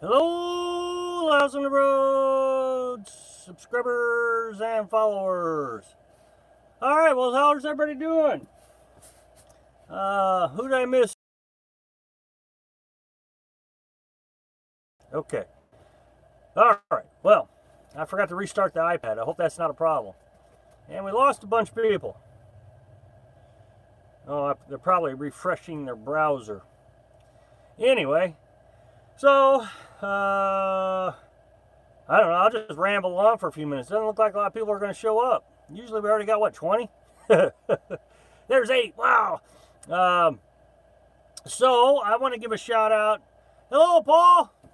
Hello, Loves on the Road subscribers and followers. All right, well, how's everybody doing? Who did I miss? Okay. All right. Well, I forgot to restart the iPad. I hope that's not a problem. And we lost a bunch of people. Oh, they're probably refreshing their browser. Anyway, so I don't know. I'll just ramble on for a few minutes. Doesn't look like a lot of people are going to show up. Usually we already got, what, 20? There's 8. Wow. So I want to give a shout out. Hello, Paul. I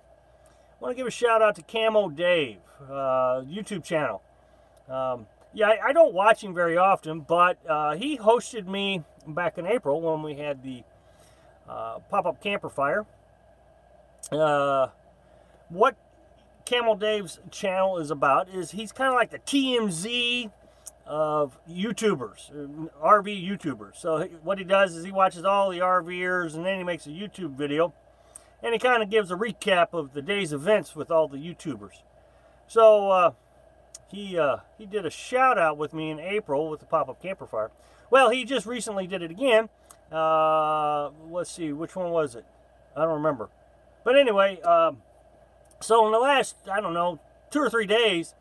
want to give a shout out to Camo Dave, YouTube channel. Yeah, I don't watch him very often, but he hosted me back in April when we had the pop-up camper fire. What Camel Dave's channel is about is he's kind of like the TMZ of YouTubers, RV YouTubers. So what he does is he watches all the RVers and then he makes a YouTube video and he kind of gives a recap of the day's events with all the YouTubers. So he did a shout out with me in April with the pop-up camper fire. Well, he just recently did it again. Let's see, which one was it? I don't remember. But anyway, so in the last, I don't know, 2 or 3 days,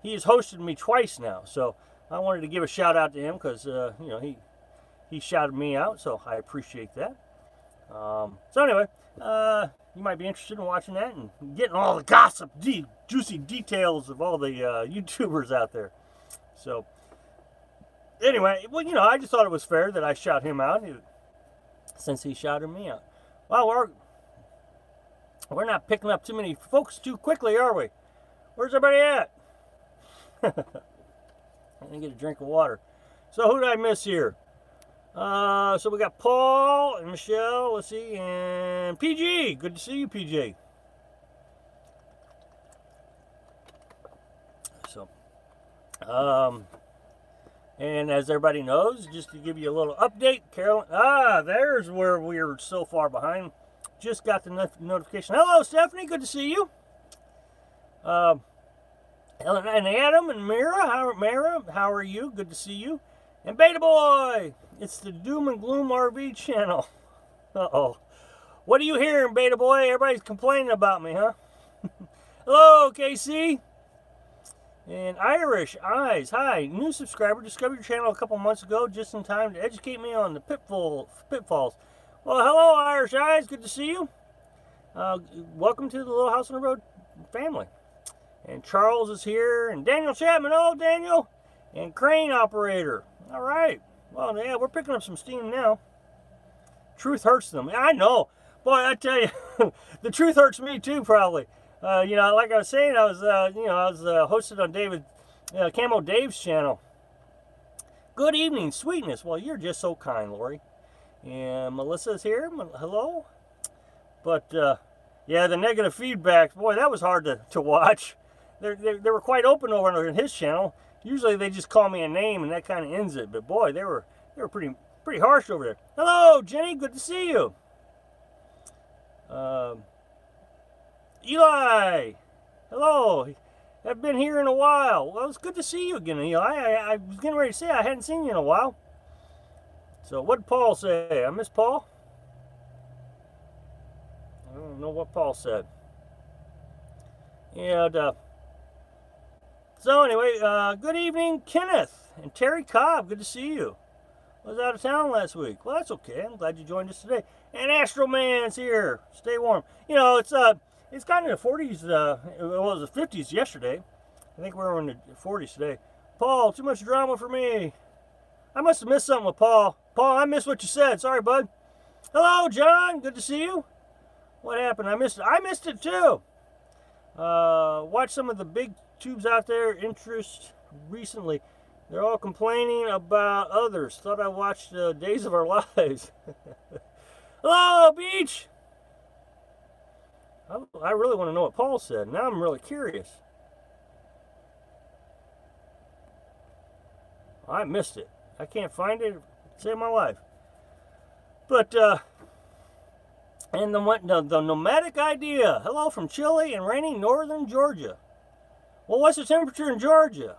he has hosted me twice now. So I wanted to give a shout out to him because, you know, he shouted me out, so I appreciate that. So anyway, you might be interested in watching that and getting all the gossip, juicy details of all the YouTubers out there. So anyway, well, you know, I just thought it was fair that I shout him out since he shouted me out. Well, we're not picking up too many folks too quickly, are we? Where's everybody at? I didn't get a drink of water. So who did I miss here? So we got Paul and Michelle, let's see, and PG. Good to see you, PG. So, and as everybody knows, just to give you a little update, Carolyn, there's where we're so far behind. Just got the notification. Hello, Stephanie. Good to see you. And Adam and Mira. How are you? Good to see you. And Beta Boy. It's the Doom and Gloom RV channel. Uh-oh. What are you hearing, Beta Boy? Everybody's complaining about me, huh? Hello, KC. And Irish Eyes. Hi. New subscriber. Discovered your channel a couple months ago just in time to educate me on the pitfalls. Well, hello, Irish Eyes. Good to see you. Welcome to the Little House on the Road family. And Charles is here. And Daniel Chapman. Hello, Daniel. And Crane Operator. All right. Well, yeah, we're picking up some steam now. Truth hurts them. I know. Boy, I tell you, the truth hurts me too, probably. You know, like I was saying, I was hosted on Camo Dave's channel. Good evening, sweetness. Well, you're just so kind, Lori. And Melissa's here. Hello. But yeah, the negative feedback, boy, that was hard to watch. They were quite open over on his channel. Usually they just call me a name and that kind of ends it. But boy, they were pretty harsh over there. Hello, Jenny. Good to see you. Eli. Hello. I've been here in a while. Well, it's good to see you again, Eli. I was getting ready to say I hadn't seen you in a while. So what did Paul say? I miss Paul? I don't know what Paul said. And so anyway, good evening, Kenneth and Terry Cobb. Good to see you. I was out of town last week. Well, that's okay. I'm glad you joined us today. And Astro Man's here. Stay warm. You know, it's kind of the 40s. It was the 50s yesterday. I think we're in the 40s today. Paul, too much drama for me. I must have missed something with Paul. Paul, I missed what you said. Sorry, bud. Hello, John. Good to see you. What happened? I missed it. I missed it too. Watch some of the big tubes out there. Interest recently. They're all complaining about others. Thought I watched Days of Our Lives. Hello, Beach. I really want to know what Paul said. Now I'm really curious. I missed it. I can't find it. Save my life. But And the nomadic idea. Hello from chilly and rainy northern Georgia. Well, what's the temperature in Georgia?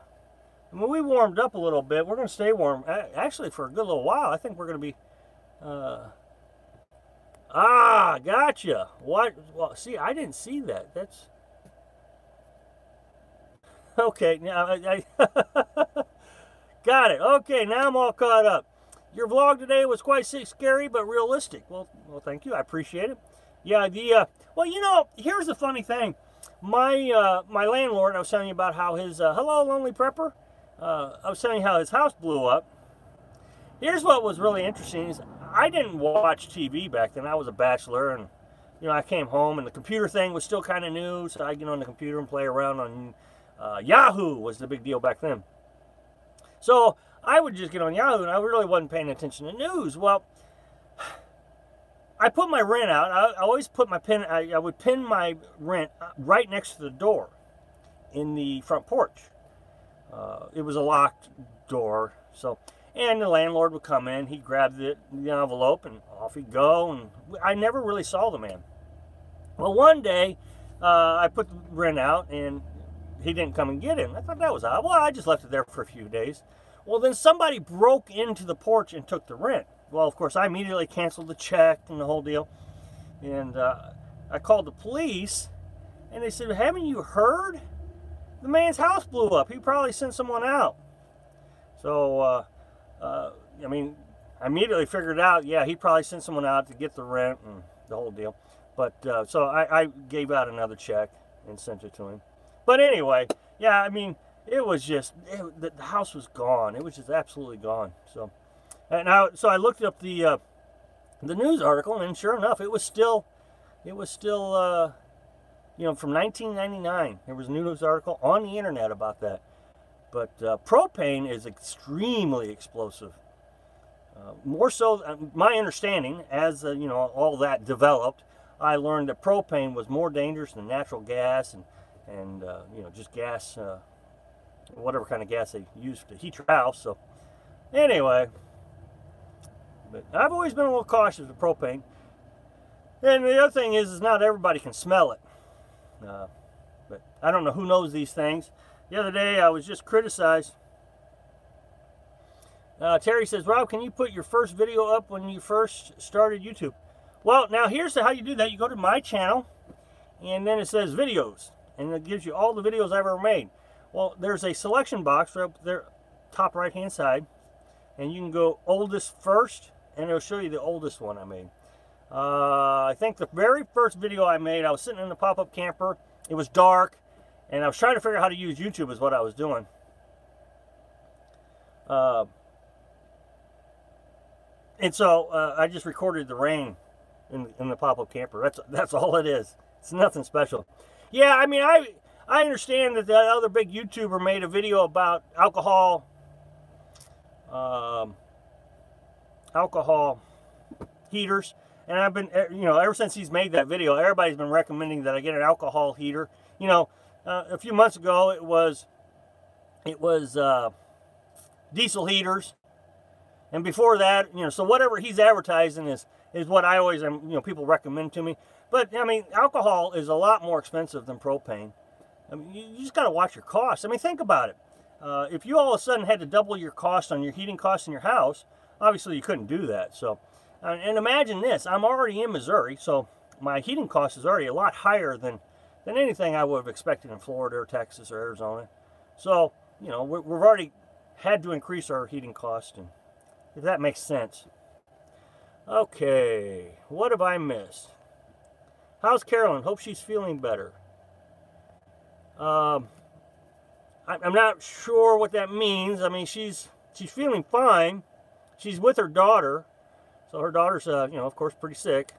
I mean, we warmed up a little bit. We're going to stay warm, actually, for a good little while. I think we're going to be... gotcha. What? Well, see, I didn't see that. That's... Okay, now I got it. Okay, now I'm all caught up. Your vlog today was quite scary but realistic. Well, thank you. I appreciate it. Yeah, well, you know, here's the funny thing. My landlord, I was telling you about how his hello, lonely prepper. I was telling you how his house blew up. Here's what was really interesting is I didn't watch TV back then. I was a bachelor, and you know, I came home and the computer thing was still kind of new, so I'd get on the computer and play around on Yahoo was the big deal back then. So I would just get on Yahoo, and I really wasn't paying attention to news. Well, I put my rent out. I always put my pin. I would pin my rent right next to the door in the front porch. It was a locked door, so, and the landlord would come in. He'd grab the envelope, and off he'd go. And I never really saw the man. Well, one day I put the rent out, and he didn't come and get it. I thought that was odd. Well, I just left it there for a few days. Well, then somebody broke into the porch and took the rent. Well, of course, I immediately canceled the check and the whole deal. And I called the police, and they said, haven't you heard? The man's house blew up. He probably sent someone out. So, I mean, I immediately figured out, yeah, he probably sent someone out to get the rent and the whole deal. But, so I gave out another check and sent it to him. But anyway, yeah, I mean, it was just, the house was gone. It was just absolutely gone. So, so I looked up the news article, and sure enough, it was still, you know, from 1999. There was a news article on the internet about that. But propane is extremely explosive. More so, my understanding, as you know, all that developed, I learned that propane was more dangerous than natural gas and you know, just gas, whatever kind of gas they use to heat your house. So anyway, but I've always been a little cautious with propane. And the other thing is not everybody can smell it. But I don't know who knows these things. The other day I was just criticized. Terry says, Rob, can you put your first video up when you first started YouTube? Well, now here's how you do that. You go to my channel, and then it says videos. And it gives you all the videos I've ever made. Well, there's a selection box right up there, top right hand side, and you can go oldest first, and it'll show you the oldest one I made. I think the very first video I made, I was sitting in the pop-up camper. It was dark, and I was trying to figure out how to use YouTube is what I was doing. And so I just recorded the rain in the pop-up camper. That's all it is. It's nothing special. Yeah, I mean, I understand that other big YouTuber made a video about alcohol heaters, and I've been, you know, ever since he's made that video, everybody's been recommending that I get an alcohol heater. You know, a few months ago it was diesel heaters, and before that, you know, so whatever he's advertising is what I always am, you know, people recommend to me. But, I mean, alcohol is a lot more expensive than propane. I mean, you just got to watch your costs. I mean, think about it. If you all of a sudden had to double your cost on your heating costs in your house, obviously you couldn't do that. So, and imagine this. I'm already in Missouri, so my heating cost is already a lot higher than anything I would have expected in Florida or Texas or Arizona. So, you know, we've already had to increase our heating cost, and if that makes sense. Okay, what have I missed? How's Carolyn? Hope she's feeling better. I'm not sure what that means. I mean, she's feeling fine. She's with her daughter, so her daughter's, you know, of course, pretty sick.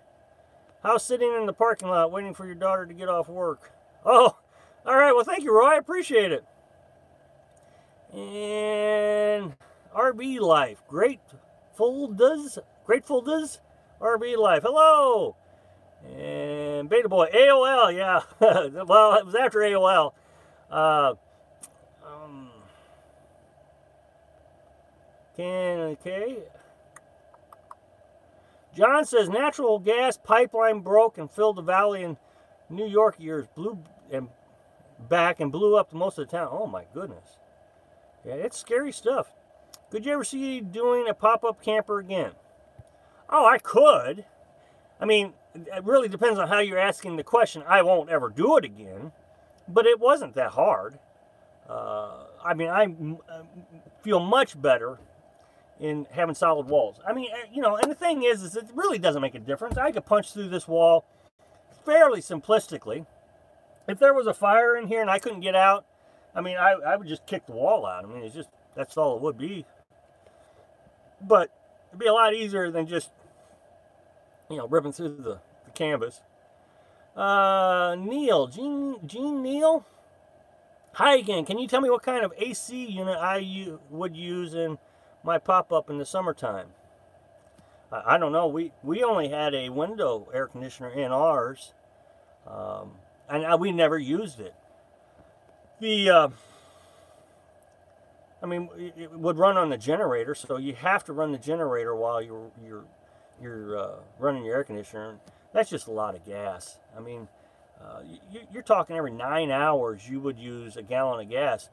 How's sitting in the parking lot waiting for your daughter to get off work? Oh, all right. Well, thank you, Roy. I appreciate it. And RB Life, Grateful does RB Life. Hello. And Beta Boy, AOL, yeah. Well, it was after AOL. Okay. John says natural gas pipeline broke and filled the valley in New York years, blew and back and blew up most of the town. Oh my goodness. Yeah, it's scary stuff. Could you ever see doing a pop-up camper again? Oh, I could. I mean, it really depends on how you're asking the question. I won't ever do it again, but it wasn't that hard. I mean, I feel much better in having solid walls. I mean, you know, and the thing is it really doesn't make a difference. I could punch through this wall fairly simplistically. If there was a fire in here and I couldn't get out, I mean, I would just kick the wall out. I mean, it's just, that's all it would be. But it'd be a lot easier than just, you know, ripping through the canvas. Neil, Gene Neil? Hi again. Can you tell me what kind of AC unit I would use in my pop-up in the summertime? I don't know. We only had a window air conditioner in ours, and we never used it. I mean, it would run on the generator, so you have to run the generator while you're running your air conditioner. That's just a lot of gas. I mean, you're talking every 9 hours you would use a gallon of gas.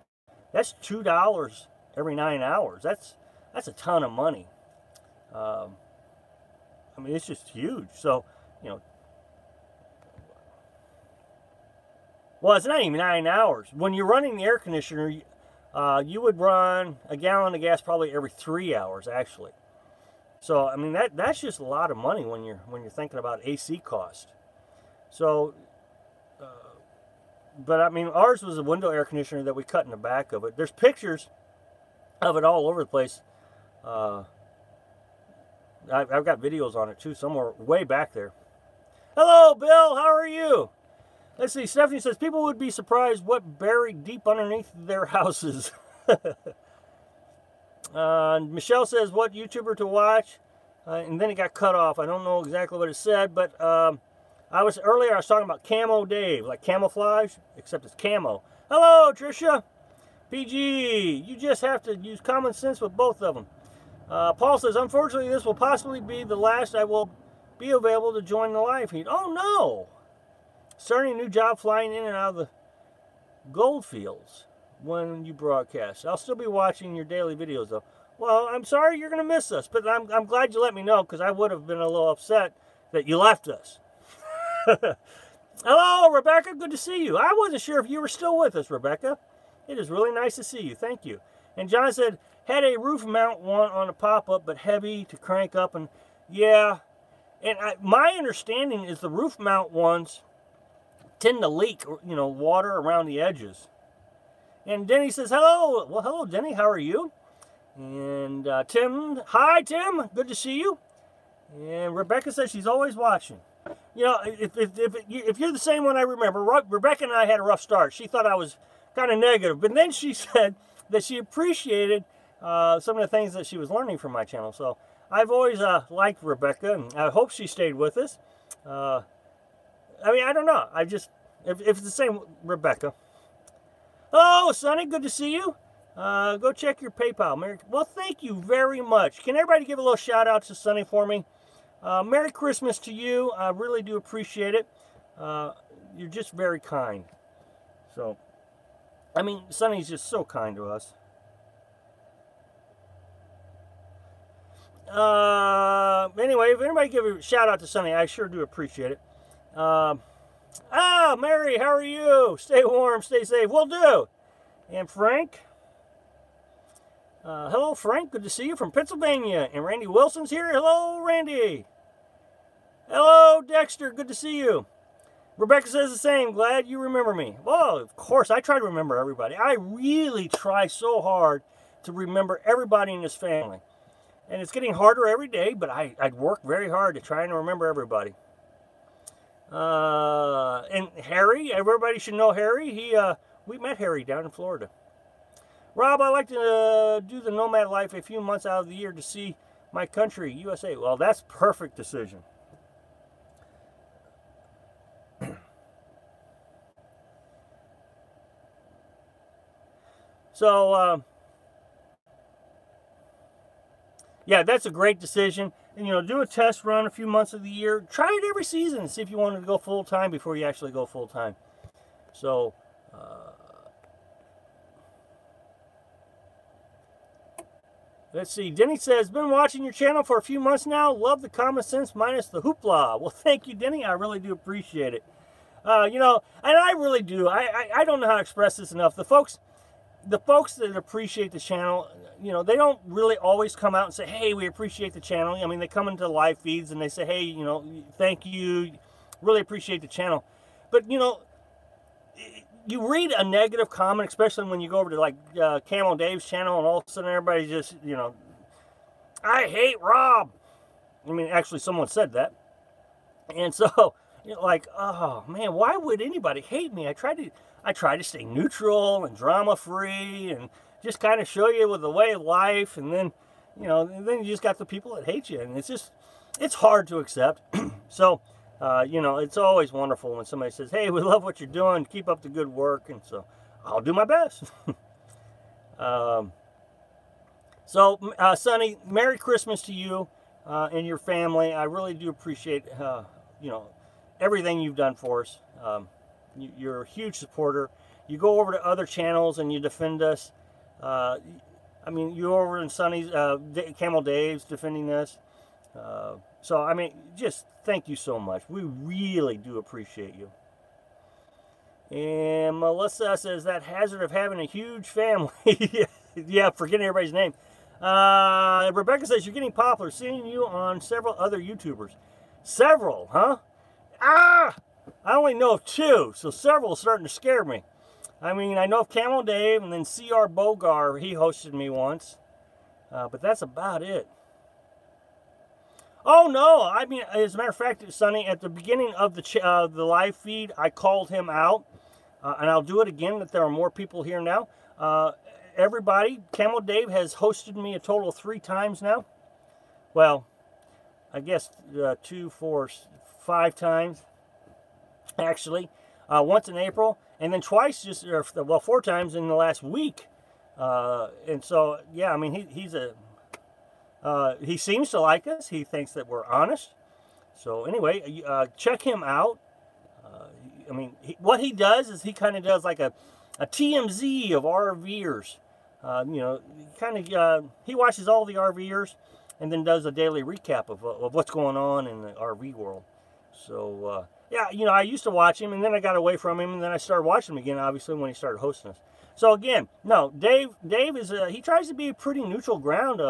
That's $2 every 9 hours. That's a ton of money. I mean, it's just huge. So, you know, well, it's not even 9 hours. When you're running the air conditioner, you would run a gallon of gas probably every 3 hours, actually. So, I mean, that's just a lot of money when you're thinking about AC cost. So, but I mean, ours was a window air conditioner that we cut in the back of it. There's pictures of it all over the place. I've got videos on it too, somewhere way back there. Hello, Bill. How are you? Let's see. Stephanie says people would be surprised what buried deep underneath their houses. Michelle says what YouTuber to watch, and then it got cut off. I don't know exactly what it said, but earlier I was talking about Camo Dave, like camouflage, except it's camo. Hello, Tricia. PG, you just have to use common sense with both of them. Paul says, unfortunately, this will possibly be the last I will be available to join the live feed. Oh, no. Starting a new job flying in and out of the gold fields when you broadcast. I'll still be watching your daily videos, though. Well, I'm sorry you're going to miss us, but I'm glad you let me know, because I would have been a little upset that you left us. Hello, Rebecca. Good to see you. I wasn't sure if you were still with us, Rebecca. It is really nice to see you. Thank you. And John said, had a roof mount one on a pop-up, but heavy to crank up. And yeah, and my understanding is the roof mount ones tend to leak, you know, water around the edges. And Denny says, hello. Well, hello, Denny. How are you? And Tim, hi, Tim. Good to see you. And Rebecca says she's always watching. You know, if you're the same one I remember, Rebecca and I had a rough start. She thought I was kind of negative, but then she said that she appreciated some of the things that she was learning from my channel. So I've always liked Rebecca, and I hope she stayed with us. I mean, I don't know. If it's the same Rebecca. Oh, Sonny, good to see you. Go check your PayPal. Well, thank you very much. Can everybody give a little shout out to Sonny for me? Merry Christmas to you. I really do appreciate it. You're just very kind. So, I mean, Sonny's just so kind to us. Anyway, if anybody give a shout out to Sonny, I sure do appreciate it. Mary, how are you? Stay warm, stay safe. Will do. And Frank. Hello, Frank. Good to see you from Pennsylvania. And Randy Wilson's here. Hello, Randy. Hello, Dexter. Good to see you. Rebecca says the same. Glad you remember me. Well, of course, I try to remember everybody. I really try so hard to remember everybody in this family. And it's getting harder every day, but I'd work very hard to try and remember everybody. And Harry, everybody should know Harry. We met Harry down in Florida. Rob, I like to do the nomad life a few months out of the year to see my country, USA. Well, that's perfect decision. So, yeah, that's a great decision. And, you know, do a test run a few months of the year. Try it every season and see if you want to go full-time before you actually go full-time. So, let's see. Denny says, been watching your channel for a few months now. Love the common sense minus the hoopla. Well, thank you, Denny. I really do appreciate it. You know, and I really do. I don't know how to express this enough. The folks that appreciate the channel, you know, they don't really always come out and say, hey, we appreciate the channel. I mean, they come into live feeds and they say, hey, you know, thank you. Really appreciate the channel. But, you know, you read a negative comment, especially when you go over to, like, Camel Dave's channel, and all of a sudden everybody just, you know, I hate Rob. I mean, actually, someone said that. And so, you know, like, oh, man, why would anybody hate me? I try to stay neutral and drama-free and just kind of show you with the way of life. And then, you know, and then you just got the people that hate you. And it's just, it's hard to accept. So, you know, it's always wonderful when somebody says, hey, we love what you're doing. Keep up the good work. And so I'll do my best. Sonny, Merry Christmas to you and your family. I really do appreciate, you know, everything you've done for us. You're a huge supporter. You go over to other channels and you defend us. I mean, you're over in Sonny's, Camel Dave's defending us. So, I mean, just thank you so much. We really do appreciate you. And Melissa says, that hazard of having a huge family. Yeah, forgetting everybody's name. Rebecca says, you're getting popular. Seeing you on several other YouTubers. Several, huh? Ah! I only know of 2, so several is starting to scare me. I mean, I know of Camel Dave, and then C.R. Bogar, he hosted me once. But that's about it. Oh, no, I mean, as a matter of fact, Sonny, at the beginning of the live feed, I called him out. And I'll do it again, that there are more people here now. Everybody, Camel Dave has hosted me a total of 3 times now. Well, I guess 2, 4, 5 times, actually. Once in April, and then twice, well, 4 times in the last week. And so, yeah, I mean, he seems to like us. He thinks that we're honest. So anyway, check him out. I mean, what he does is he kind of does like a TMZ of RVers. You know, he watches all the RVers and then does a daily recap of what's going on in the RV world. So, yeah, you know, I used to watch him, and then I got away from him, and then I started watching him again, obviously, when he started hosting us. So, again, no, Dave is, he tries to be a pretty neutral ground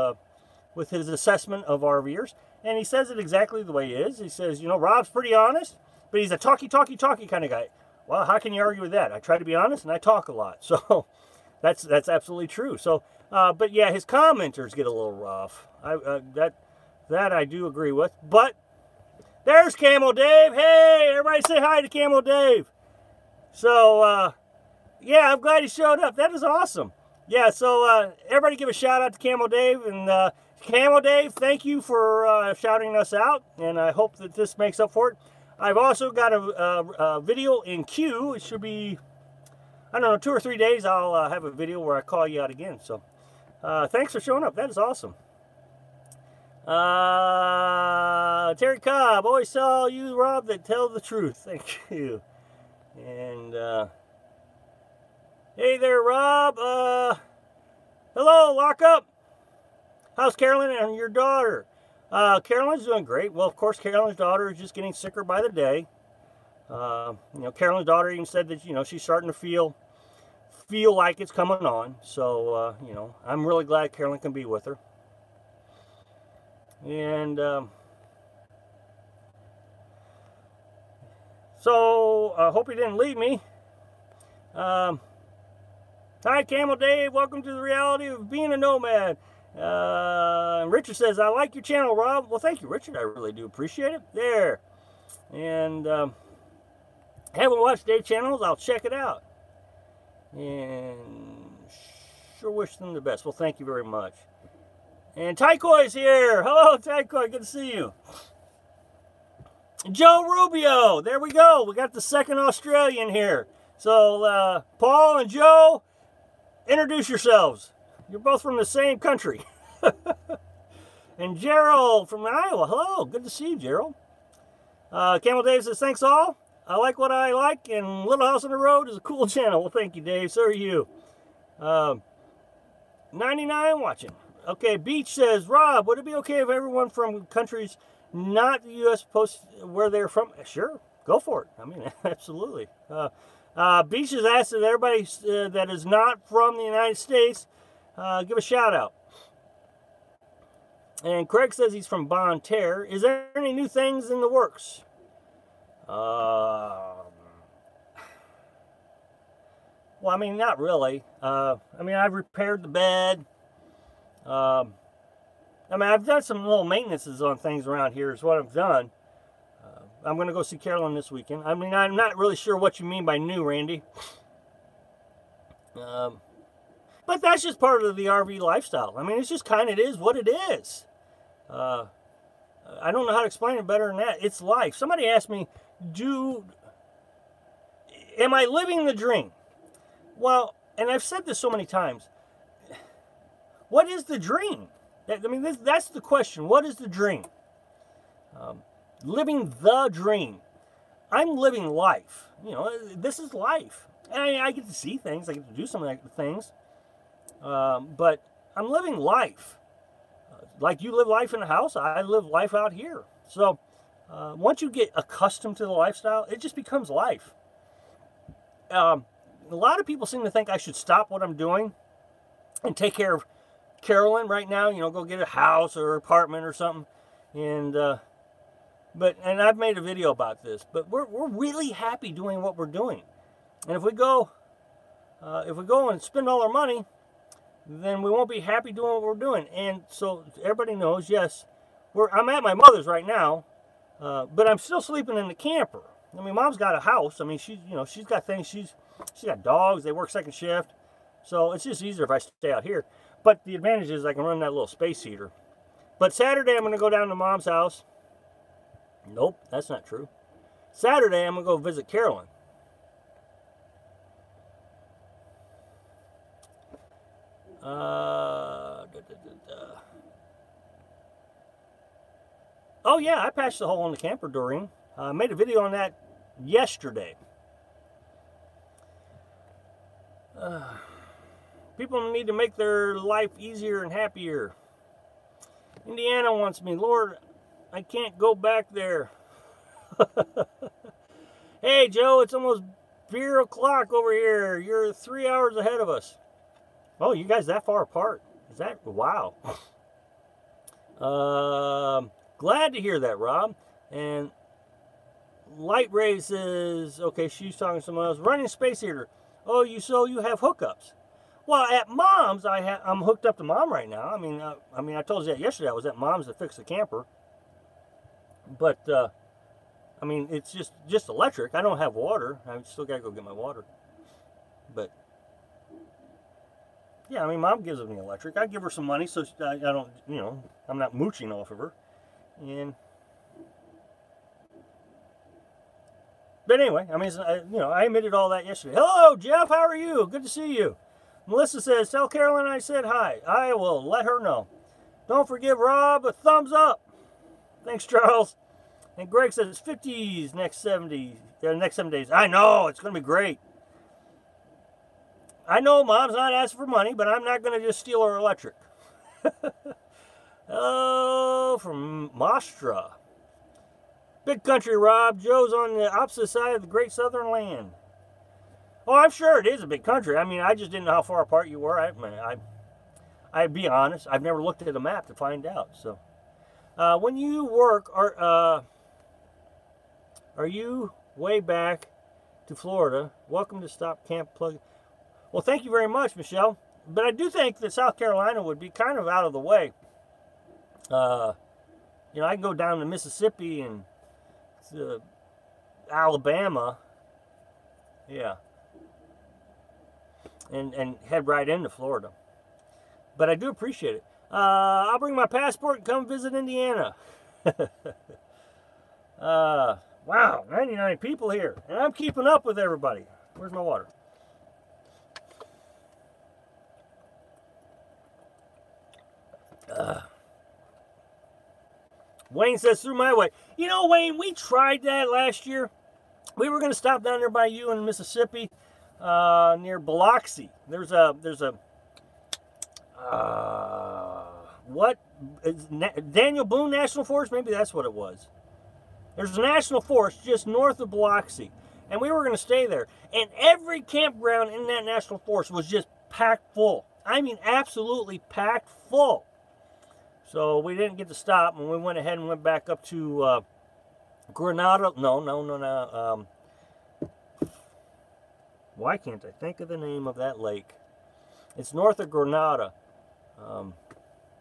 with his assessment of RVers, and he says it exactly the way he is. He says, you know, Rob's pretty honest, but he's a talky kind of guy. Well, how can you argue with that? I try to be honest, and I talk a lot. So, that's absolutely true. So, but yeah, his commenters get a little rough. That I do agree with, but there's Camel Dave. Hey, everybody say hi to Camel Dave. So, yeah, I'm glad he showed up. That is awesome. Yeah, so everybody give a shout out to Camel Dave. And Camel Dave, thank you for shouting us out. And I hope that this makes up for it. I've also got a video in queue. It should be, I don't know, 2 or 3 days. I'll have a video where I call you out again. So, thanks for showing up. That is awesome. Terry Cobb, always saw you, Rob, that tell the truth. Thank you. And, hey there, Rob. Hello, Lockup. How's Carolyn and your daughter? Carolyn's doing great. Well, of course, Carolyn's daughter is just getting sicker by the day. You know, Carolyn's daughter even said that, you know, she's starting to feel like it's coming on. So, you know, I'm really glad Carolyn can be with her. And so I hope he didn't leave me. Hi, Camel Dave. Welcome to the reality of being a nomad. Richard says, I like your channel, Rob. Well, thank you, Richard. I really do appreciate it. There. And haven't watched Dave's channels. I'll check it out. And sure wish them the best. Well, thank you very much. And Tycoy's here. Hello, Tycoy. Good to see you. Joe Rubio. There we go. We got the second Australian here. So, Paul and Joe, introduce yourselves. You're both from the same country. And Gerald from Iowa. Hello, good to see you, Gerald. Camel Dave says, thanks all. I like what I like, and Little House on the Road is a cool channel. Well, thank you, Dave. So are you. 99 watching. Okay, Beach says, Rob, would it be okay if everyone from countries not the U.S. post where they're from? Sure, go for it. I mean, absolutely. Beach has asked that everybody that is not from the United States give a shout out. And Craig says he's from Bonne Terre. Is there any new things in the works? Well, I mean, not really. I mean, I've repaired the bed. I mean, I've done some little maintenances on things around here is what I've done. I'm going to go see Carolyn this weekend. I mean, I'm not really sure what you mean by new, Randy. But that's just part of the RV lifestyle. I mean, it's just kind of, it is what it is. I don't know how to explain it better than that. It's life. Somebody asked me, am I living the dream? Well, and I've said this so many times. What is the dream? I mean, that's the question. What is the dream? Living the dream. I'm living life. You know, this is life. And I get to see things. I get to do some of the things. But I'm living life. Like you live life in the house, I live life out here. So once you get accustomed to the lifestyle, it just becomes life. A lot of people seem to think I should stop what I'm doing and take care of Carolyn right now, you know, go get a house or apartment or something. And and I've made a video about this, but we're really happy doing what we're doing. And if we go and spend all our money, then we won't be happy doing what we're doing. And so everybody knows, yes, I'm at my mother's right now, but I'm still sleeping in the camper. I mean, Mom's got a house. I mean, she's got things. She's got dogs. They work second shift, so it's just easier if I stay out here. But the advantage is I can run that little space heater. But Saturday I'm going to go down to Mom's house. Nope, that's not true. Saturday I'm going to go visit Carolyn. Oh yeah, I patched the hole in the camper, Doreen. I made a video on that yesterday. People need to make their life easier and happier. Indiana wants me. Lord, I can't go back there. Hey, Joe, it's almost beer o'clock over here. You're 3 hours ahead of us. Oh, you guys that far apart? Is that, wow. Glad to hear that, Rob. And Light Ray says, okay, she's talking to someone else. Running a space heater. Oh, so you have hookups. Well, at Mom's, I'm hooked up to Mom right now. I mean, I told you that yesterday. I was at Mom's to fix the camper. But, I mean, it's just electric. I don't have water. I still got to go get my water. But, yeah, I mean, Mom gives me electric. I give her some money so I don't, you know, I'm not mooching off of her. But anyway, I mean, you know, I admitted all that yesterday. Hello, Jeff. How are you? Good to see you. Melissa says, tell Carolyn I said hi. I will let her know. Don't forgive Rob a thumbs up. Thanks, Charles. And Greg says 50s next 7 days. I know, it's going to be great. I know Mom's not asking for money, but I'm not going to just steal her electric. Hello from Mostra. Big country, Rob. Joe's on the opposite side of the Great Southern Land. Oh, I'm sure it is a big country. I mean, I just didn't know how far apart you were. I'd be honest. I've never looked at a map to find out. So, when you work, are you way back to Florida? Welcome to Stop Camp Plug. Well, thank you very much, Michelle. But I do think that South Carolina would be kind of out of the way. You know, I can go down to Mississippi and to Alabama. Yeah. And head right into Florida. But I do appreciate it. I'll bring my passport and come visit Indiana. Wow, 99 people here. And I'm keeping up with everybody. Where's my water? Wayne says, through my way. You know, Wayne, we tried that last year. We were going to stop down there by you in Mississippi, near Biloxi. There's a what? Daniel Boone National Forest? Maybe that's what it was. There's a national forest just north of Biloxi. And we were going to stay there. And every campground in that national forest was just packed full. I mean, absolutely packed full. So we didn't get to stop, and we went ahead and went back up to Granada. No. Why can't I think of the name of that lake? It's north of Granada.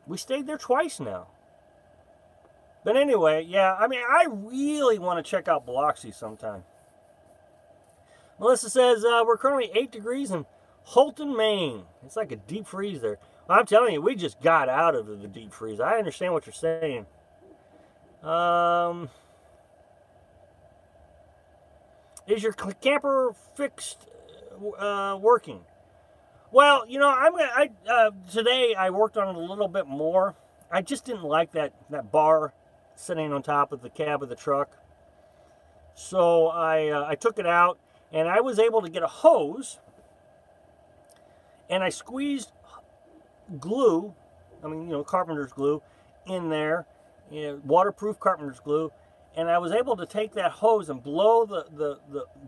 We stayed there twice now. But anyway, yeah, I mean, I really want to check out Biloxi sometime. Melissa says, we're currently 8 degrees in Holton, Maine. It's like a deep freeze there. Well, I'm telling you, we just got out of the deep freeze. I understand what you're saying. Is your camper fixed working? Well, you know, today I worked on it a little bit more. I just didn't like that bar sitting on top of the cab of the truck. So I took it out, and I was able to get a hose, and I squeezed glue, I mean, you know, carpenter's glue in there, you know, waterproof carpenter's glue, and I was able to take that hose and blow the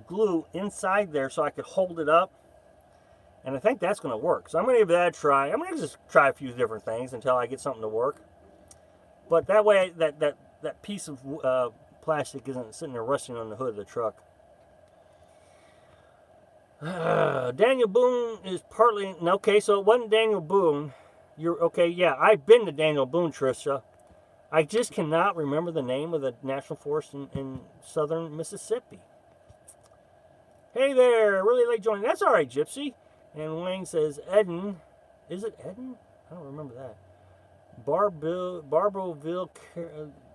glue inside there so I could hold it up. And I think that's going to work. So I'm going to give that a try. I'm going to just try a few different things until I get something to work. But that way, that piece of plastic isn't sitting there rusting on the hood of the truck. Daniel Boone is partly... Okay, so it wasn't Daniel Boone. You're okay, yeah, I've been to Daniel Boone, Trisha. I just cannot remember the name of the national forest in southern Mississippi. Hey there, really late joining. That's all right, Gypsy. And Wayne says, Eden. Is it Eden? I don't remember that. Barberville. Do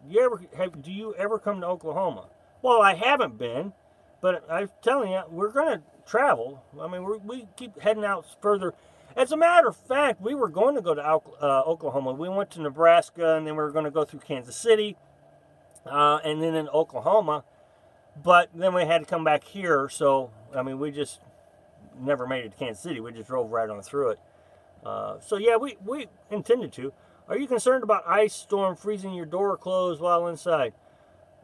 you ever come to Oklahoma? Well, I haven't been, but I'm telling you, we're going to travel. I mean, we keep heading out further. As a matter of fact, we were going to go to Oklahoma. We went to Nebraska, and then we were going to go through Kansas City, and then in Oklahoma. But then we had to come back here, so, I mean, we just never made it to Kansas City. We just drove right on through it. So, yeah, we intended to. Are you concerned about ice storm freezing your door closed while inside?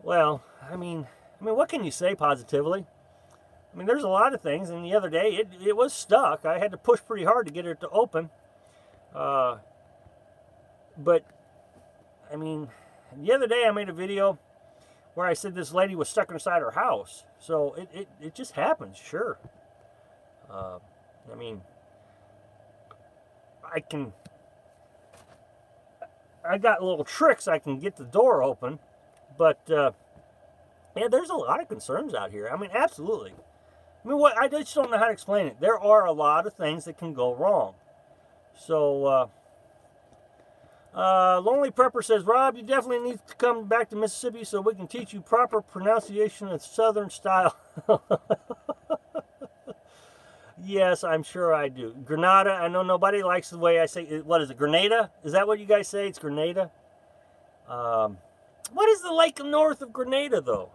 Well, I mean, what can you say positively? I mean, there's a lot of things, and the other day, it was stuck. I had to push pretty hard to get it to open. But, I mean, the other day I made a video where I said this lady was stuck inside her house. So, it just happens, sure. I mean, I got little tricks I can get the door open. But, yeah, there's a lot of concerns out here. I mean, absolutely. I mean, I just don't know how to explain it. There are a lot of things that can go wrong. So, Lonely Prepper says, Rob, you definitely need to come back to Mississippi so we can teach you proper pronunciation of Southern style. Yes, I'm sure I do. Granada, I know nobody likes the way I say it. What is it, Grenada? Is that what you guys say? It's Grenada? What is the lake north of Grenada, though?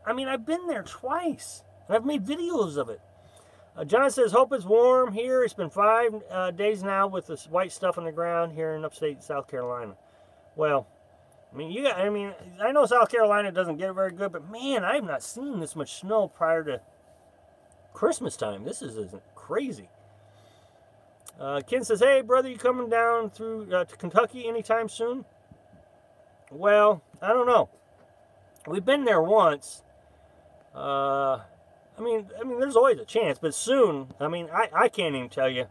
I mean, I've been there twice. And I've made videos of it. John says, hope it's warm here. It's been 5 days now with this white stuff on the ground here in upstate South Carolina. Well, I mean, I know South Carolina doesn't get it very good, but man, I have not seen this much snow prior to Christmas time. This isn't crazy. Ken says, hey, brother, you coming down through to Kentucky anytime soon? Well, I don't know. We've been there once. I mean, there's always a chance, but soon, I mean, I can't even tell you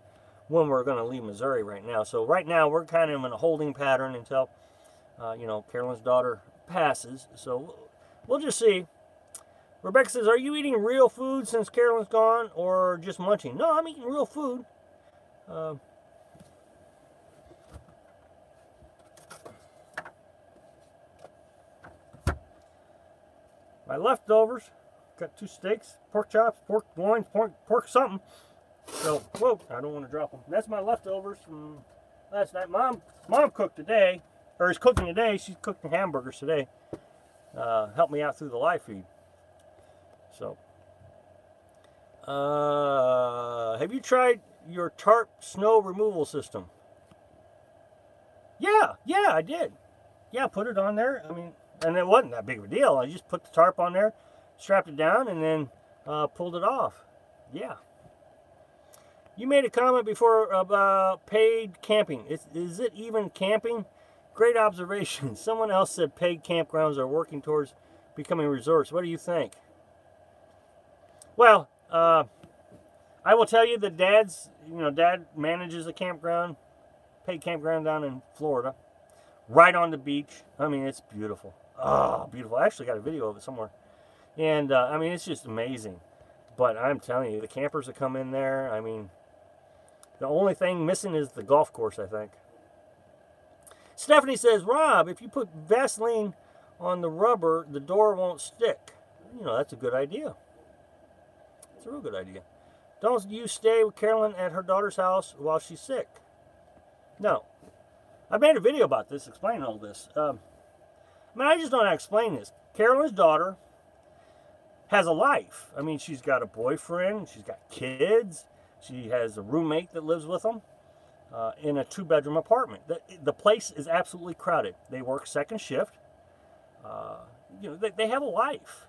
when we're going to leave Missouri right now. So right now, we're kind of in a holding pattern until, you know, Carolyn's daughter passes. So we'll just see. Rebecca says, are you eating real food since Carolyn's gone or just munching? No, I'm eating real food. My leftovers. Got 2 steaks, pork chops, pork loins, pork something. So, whoa, I don't want to drop them. That's my leftovers from last night. Mom cooked today. or is cooking today. She's cooking hamburgers today. Help me out through the live feed. So, have you tried your tarp snow removal system? Yeah, I did. Yeah, put it on there. I mean, and it wasn't that big of a deal. I just put the tarp on there, strapped it down, and then pulled it off. Yeah. You made a comment before about paid camping. Is it even camping? Great observation. Someone else said paid campgrounds are working towards becoming resorts. What do you think? Well, I will tell you that Dad manages a campground, paid campground down in Florida, right on the beach. I mean, it's beautiful. Oh, beautiful. I actually got a video of it somewhere. And, I mean, it's just amazing. But I'm telling you, the campers that come in there, I mean, the only thing missing is the golf course, I think. Stephanie says, Rob, if you put Vaseline on the rubber, the door won't stick. You know, that's a good idea. It's a real good idea. Don't you stay with Carolyn at her daughter's house while she's sick? No. I made a video about this, explaining all this. I mean, I just don't know how to explain this. Carolyn's daughter has a life. I mean, she's got a boyfriend. She's got kids. She has a roommate that lives with them in a 2-bedroom apartment. The place is absolutely crowded. They work second shift. You know, they have a life.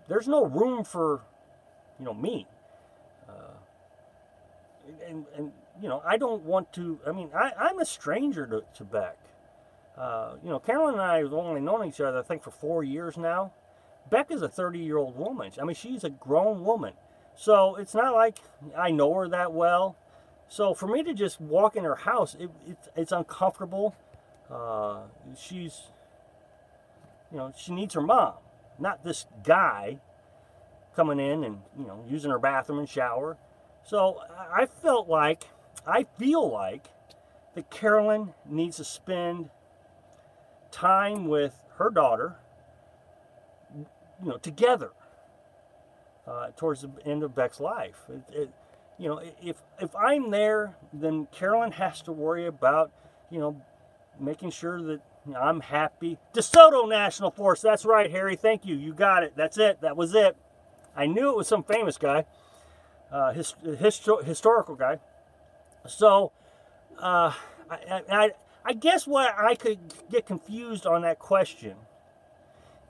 There's no room for, you know, me. And you know, I don't want to, I mean, I'm a stranger to Beck. You know, Carolyn and I have only known each other, I think, for 4 years now. Beck is a 30-year-old woman. I mean, she's a grown woman. So it's not like I know her that well. So for me to just walk in her house, it's uncomfortable. She's, you know, she needs her mom, not this guy coming in and, you know, using her bathroom and shower. So I feel like that Carolyn needs to spend time with her daughter, you know, together towards the end of Beck's life. You know, if I'm there, then Carolyn has to worry about, you know, making sure that, you know, I'm happy. DeSoto National Forest. That's right, Harry. Thank you. You got it. That's it. That was it. I knew it was some famous guy, historical guy. So, I guess what I could get confused on that question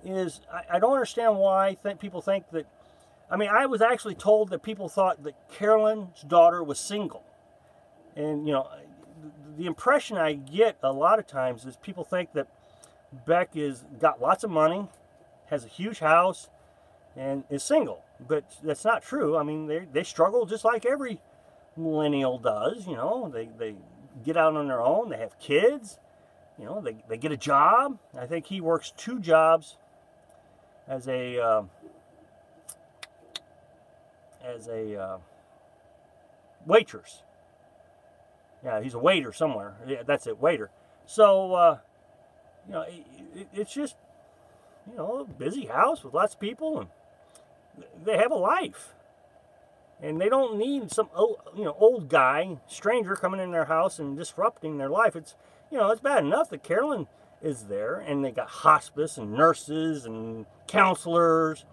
is I don't understand why people think that. I mean, I was actually told that people thought that Carolyn's daughter was single. And, you know, the impression I get a lot of times is people think that Beck got lots of money, has a huge house, and is single. But that's not true. I mean, they struggle just like every millennial does. You know, they get out on their own. They have kids. You know, they get a job. I think he works 2 jobs as a waitress. Yeah, he's a waiter somewhere. Yeah, that's it, waiter. So, you know, it's just, you know, a busy house with lots of people, and they have a life. And they don't need some, you know, old guy, stranger coming in their house and disrupting their life. It's, you know, it's bad enough that Carolyn is there, and they got hospice and nurses and counselors,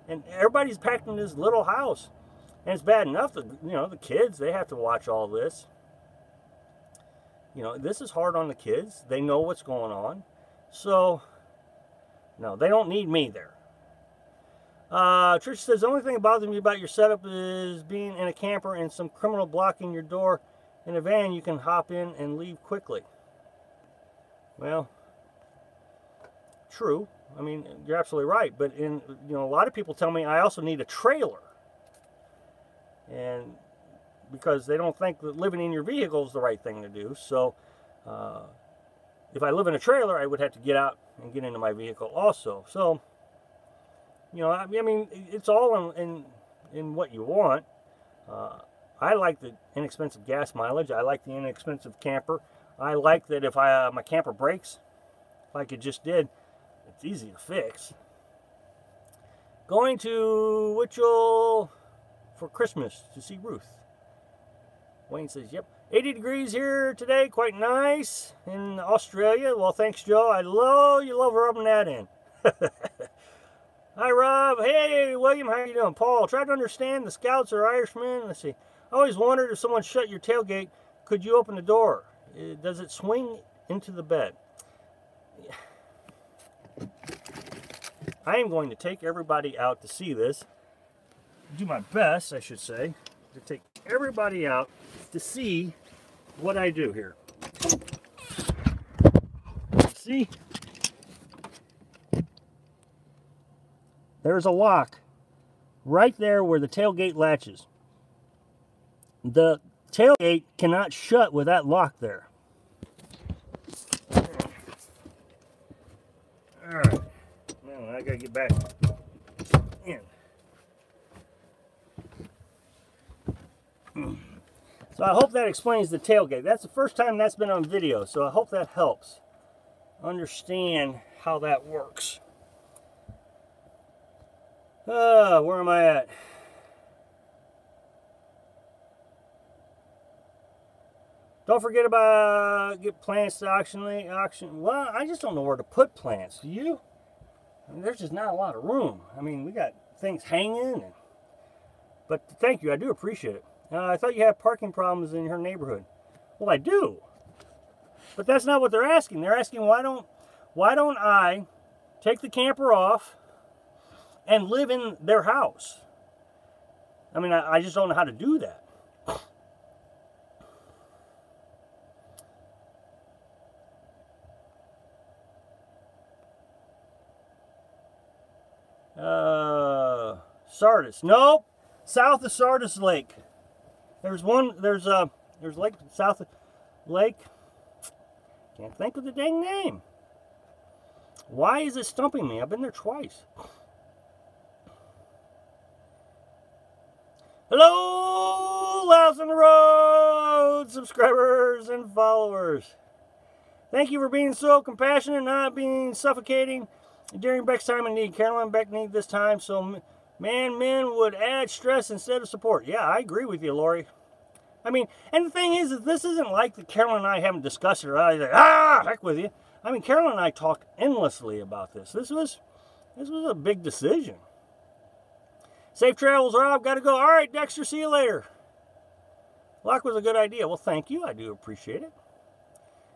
and everybody's packed in this little house. And it's bad enough that, you know, the kids, they have to watch all this. You know, this is hard on the kids. They know what's going on. So, no, they don't need me there. Trish says, the only thing that bothers me about your setup is being in a camper and some criminal blocking your door. In a van, you can hop in and leave quickly. Well, true. I mean, you're absolutely right. But, you know, a lot of people tell me I also need a trailer. And because they don't think that living in your vehicle is the right thing to do. So, if I live in a trailer, I would have to get out and get into my vehicle also. So, you know, I mean, it's all in what you want. I like the inexpensive gas mileage. I like the inexpensive camper. I like that if my camper breaks, like it just did, it's easy to fix. Going to Wichita for Christmas to see Ruth. Wayne says, yep. 80 degrees here today, quite nice in Australia. Well, thanks, Joe. I love you love rubbing that in. Hi, Rob. Hey, William, how you doing? Paul, try to understand the Scouts are Irishmen. Let's see. I always wondered if someone shut your tailgate, could you open the door? Does it swing into the bed? I am going to take everybody out to see this. Do my best, I should say, to take everybody out to see what I do here. See? There's a lock right there where the tailgate latches. The tailgate cannot shut with that lock there. Alright. Now I gotta get back in. So I hope that explains the tailgate. That's the first time that's been on video, so I hope that helps understand how that works. Where am I at? Don't forget about get plants to auction. Well, I just don't know where to put plants. Do you? I mean, there's just not a lot of room. I mean, we got things hanging. But thank you. I do appreciate it. I thought you had parking problems in your neighborhood. Well, I do. But that's not what they're asking. They're asking why don't I take the camper off and live in their house? I mean, I just don't know how to do that. Sardis. Nope. South of Sardis Lake. There's lake south of Lake. Can't think of the dang name. Why is it stumping me? I've been there twice. Hello, Laos on the Road subscribers and followers. Thank you for being so compassionate and not being suffocating during Beck's time of need. Carolyn and Beck need this time, so men would add stress instead of support. Yeah, I agree with you, Lori. I mean, and the thing is that this isn't like that Carolyn and I haven't discussed it. Like, heck with you. I mean, Carolyn and I talked endlessly about this. This was a big decision. Safe travels, Rob. Got to go. All right, Dexter, see you later. Lock was a good idea. Well, thank you. I do appreciate it.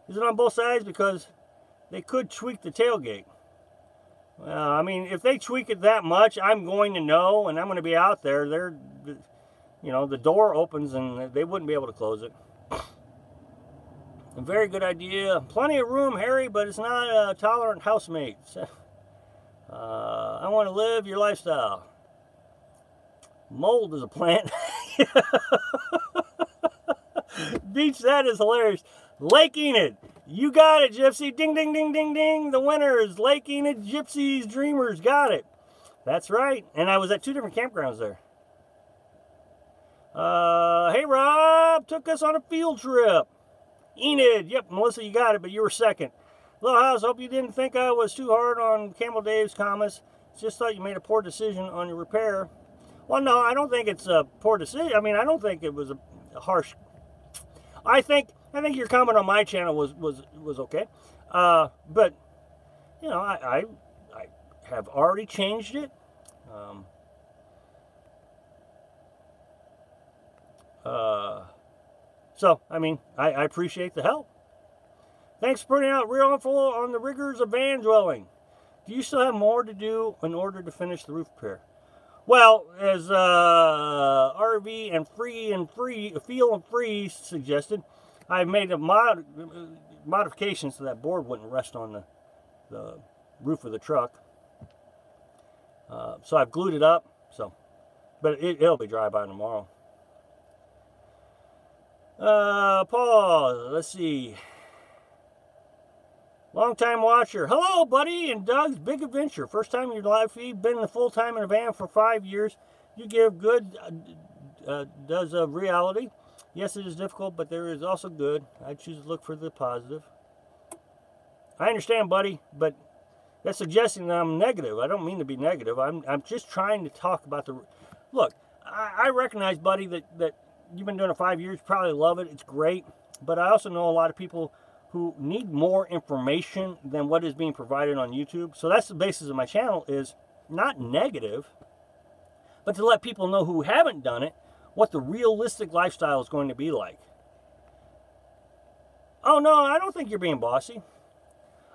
Is it on both sides? Because they could tweak the tailgate. Well, I mean, if they tweak it that much, I'm going to know, and I'm going to be out there. You know, the door opens, and they wouldn't be able to close it. A very good idea. Plenty of room, Harry, but it's not tolerant housemates. I want to live your lifestyle. Mold is a plant. Beach, that is hilarious. Lake Enid. You got it, Gypsy. Ding, ding, ding, ding, ding. The winner is Lake Enid Gypsies Dreamers. Got it. That's right. And I was at 2 different campgrounds there. Hey, Rob. Took us on a field trip. Enid. Yep, Melissa, you got it, but you were second. Little House, hope you didn't think I was too hard on Camel Dave's comments. Just thought you made a poor decision on your repair. Well, no, I don't think it's a poor decision. I mean, I don't think it was a harsh. I think your comment on my channel was okay. But you know, I have already changed it. So I mean, I appreciate the help. Thanks for putting out real info on the rigors of van dwelling. Do you still have more to do in order to finish the roof repair? Well, as RV and Feel and Free suggested, I've made a modifications so that board wouldn't rest on the roof of the truck. So I've glued it up. But it'll be dry by tomorrow. Paul, let's see. Long-time watcher. Hello, buddy, and Doug's Big Adventure. First time in your live feed. Been full-time in a van for 5 years. You give good does of reality. Yes, it is difficult, but there is also good. I choose to look for the positive. I understand, buddy, but that's suggesting that I'm negative. I don't mean to be negative. I'm just trying to talk about the... Look, I recognize, buddy, that you've been doing it 5 years, you probably love it. It's great. But I also know a lot of people who need more information than what is being provided on YouTube. So that's the basis of my channel, is not negative, but to let people know who haven't done it what the realistic lifestyle is going to be like. Oh, no, I don't think you're being bossy.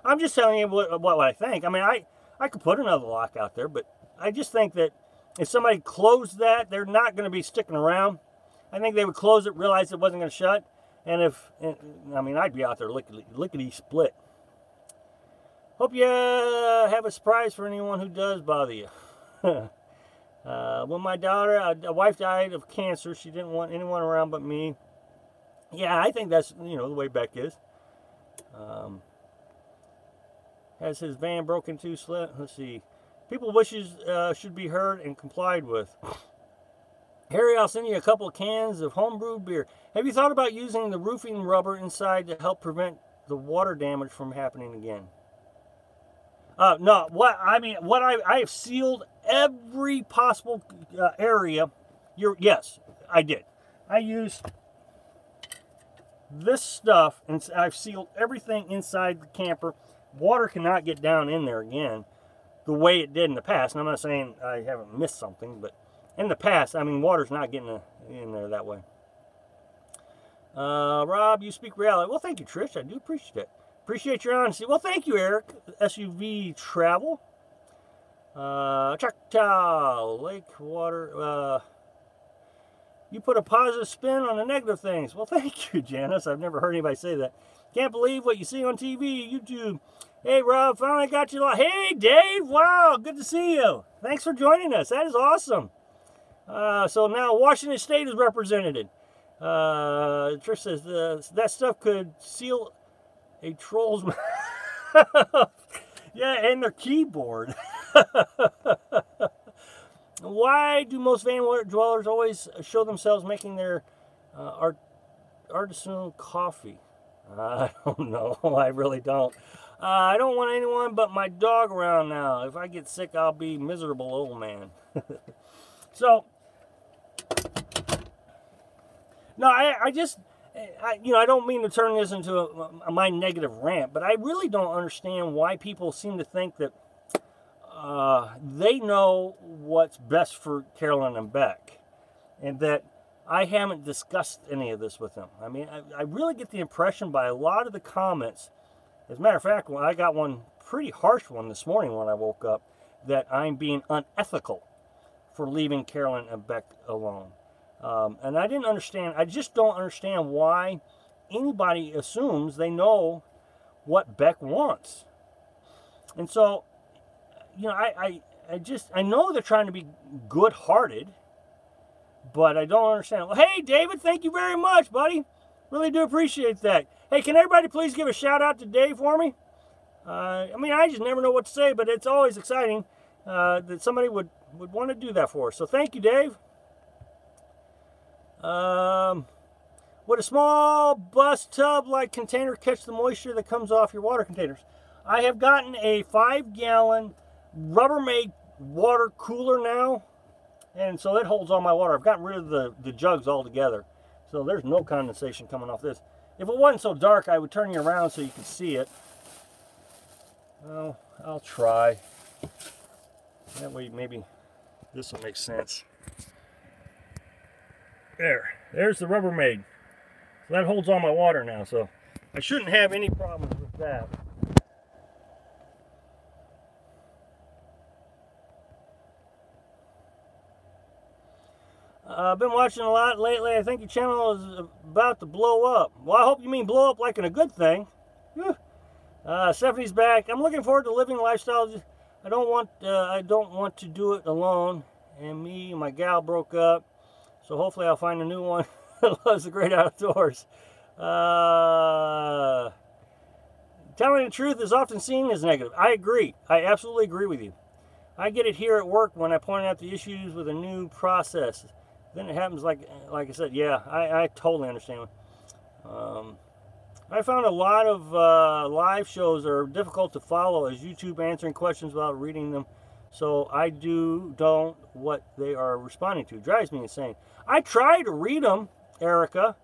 I'm just telling you what I think. I mean, I could put another lock out there, but I just think that if somebody closed that, they're not going to be sticking around. I think they would close it, realize it wasn't going to shut, and I mean, I'd be out there lickety-split. Hope you have a surprise for anyone who does bother you. When my daughter, a wife died of cancer, she didn't want anyone around but me. Yeah, I think that's, the way Beck is. Has his van broken too? Let's see. People wishes should be heard and complied with. Harry, I'll send you a couple of cans of homebrewed beer. Have you thought about using the roofing rubber inside to help prevent the water damage from happening again? No, I have sealed every possible area. Yes, I did. I used this stuff, and I've sealed everything inside the camper. Water cannot get down in there again the way it did in the past. And I'm not saying I haven't missed something, but in the past, I mean, water's not getting in there that way. Rob, you speak reality. Well, thank you, Trish. I do appreciate it. Appreciate your honesty. Well, thank you, Eric. SUV Travel. Choctaw, Lake Water. You put a positive spin on the negative things. Well, thank you, Janice. I've never heard anybody say that. Can't believe what you see on TV, YouTube. Hey, Rob, finally got you. Hey, Dave. Wow, good to see you. Thanks for joining us. That is awesome. So now Washington State is represented. Trish says that stuff could seal a troll's mouth. Yeah, and their keyboard. Why do most van dwellers always show themselves making their artisanal coffee? I don't know. I really don't. I don't want anyone but my dog around now. If I get sick, I'll be miserable old man. So, no, I don't mean to turn this into my negative rant, but I really don't understand why people seem to think that they know what's best for Carolyn and Beck, and that I haven't discussed any of this with them. I mean, I really get the impression by a lot of the comments, as a matter of fact, I got one pretty harsh one this morning when I woke up, that I'm being unethical for leaving Carolyn and Beck alone. And I didn't understand, I just don't understand why anybody assumes they know what Beck wants. And so, I know they're trying to be good-hearted, but I don't understand. Well, hey, David, thank you very much, buddy. Really do appreciate that. Hey, can everybody please give a shout-out to Dave for me? I mean, I just never know what to say, but it's always exciting that somebody would want to do that for us. So thank you, Dave. Would a small bus tub-like container catch the moisture that comes off your water containers? I have gotten a 5-gallon Rubbermaid water cooler now, and so it holds all my water. I've gotten rid of the jugs altogether, so there's no condensation coming off this. If it wasn't so dark, I would turn you around so you could see it. Well, I'll try. That way maybe this will make sense. There's the Rubbermaid. So that holds all my water now, so I shouldn't have any problems with that. I've been watching a lot lately. I think your channel is about to blow up. Well, I hope you mean blow up like in a good thing. Stephanie's back. I'm looking forward to living lifestyle. I don't want to do it alone. And me and my gal broke up. So hopefully I'll find a new one that loves the great outdoors. Telling the truth is often seen as negative. I agree. I absolutely agree with you. I get it here at work when I point out the issues with a new process. Then it happens like I said, yeah, I totally understand. I found a lot of live shows are difficult to follow as YouTube answering questions without reading them. So I don't what they are responding to. It drives me insane. I try to read them. Erica.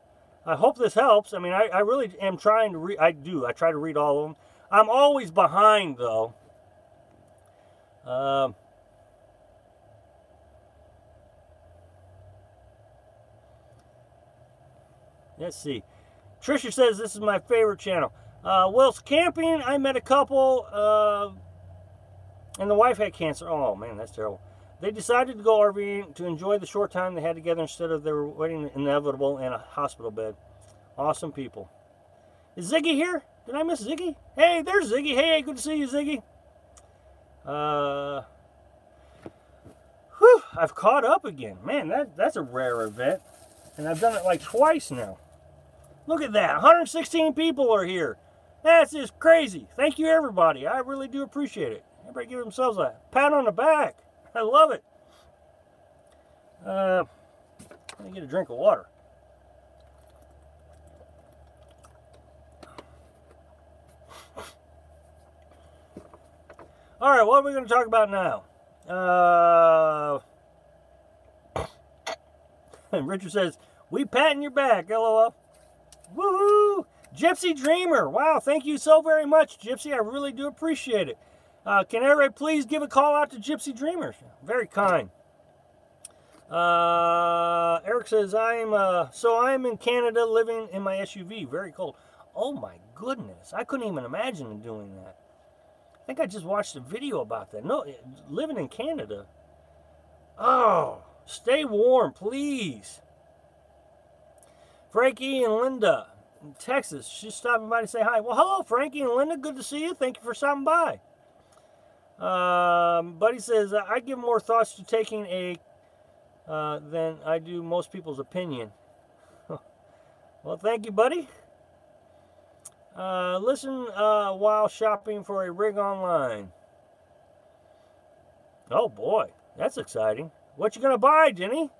I hope this helps. I mean, I really am trying to read. I try to read all of them. I'm always behind, though. Let's see. Trisha says this is my favorite channel. Whilst camping, I met a couple, and the wife had cancer. Oh, man, that's terrible. They decided to go RVing to enjoy the short time they had together instead of their wedding inevitable in a hospital bed. Awesome people. Is Ziggy here? Did I miss Ziggy? Hey, there's Ziggy. Hey, good to see you, Ziggy. Whew, I've caught up again. Man, that's a rare event. And I've done it like twice now. Look at that. 116 people are here. That's just crazy. Thank you, everybody. I really do appreciate it. Everybody give themselves a pat on the back. I love it. Let me get a drink of water. All right, what are we going to talk about now? Richard says, we patting your back, LOL. Woohoo! Gypsy Dreamer. Wow, thank you so very much, Gypsy. I really do appreciate it. Can everybody please give a call out to Gypsy Dreamer? Very kind. Eric says, I'm in Canada living in my SUV. Very cold. Oh my goodness. I couldn't even imagine doing that. I think I just watched a video about that. No, living in Canada. Oh, stay warm, please. Frankie and Linda in Texas. She's stopping by to say hi. Well, hello, Frankie and Linda. Good to see you. Thank you for stopping by. Buddy says, I give more thoughts to taking a than I do most people's opinion. Well, thank you, buddy. Listen while shopping for a rig online. Oh, boy. That's exciting. What you gonna buy, Jenny?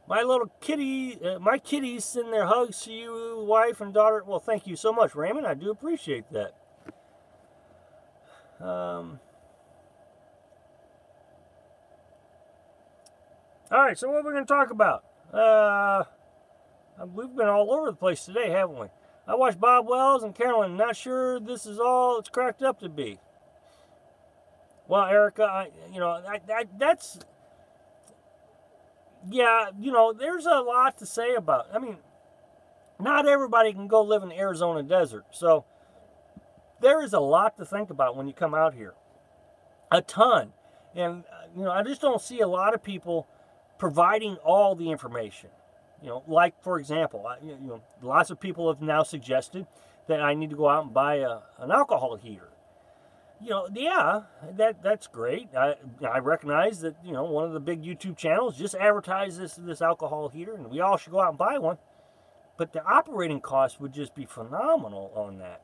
My little kitty, my kitties send their hugs to you, wife and daughter. Well, thank you so much, Raymond. I do appreciate that. All right, so what are we going to talk about? We've been all over the place today, haven't we? I watched Bob Wells and Carolyn. Not sure this is all it's cracked up to be. Well, Erica, that's... Yeah, there's a lot to say about it. I mean, not everybody can go live in the Arizona desert. So there is a lot to think about when you come out here. A ton. And, I just don't see a lot of people providing all the information. Like, for example, lots of people have now suggested that I need to go out and buy an alcohol heater. Yeah, that's great. I recognize that, one of the big YouTube channels just advertised this alcohol heater, and we all should go out and buy one. But the operating cost would just be phenomenal on that.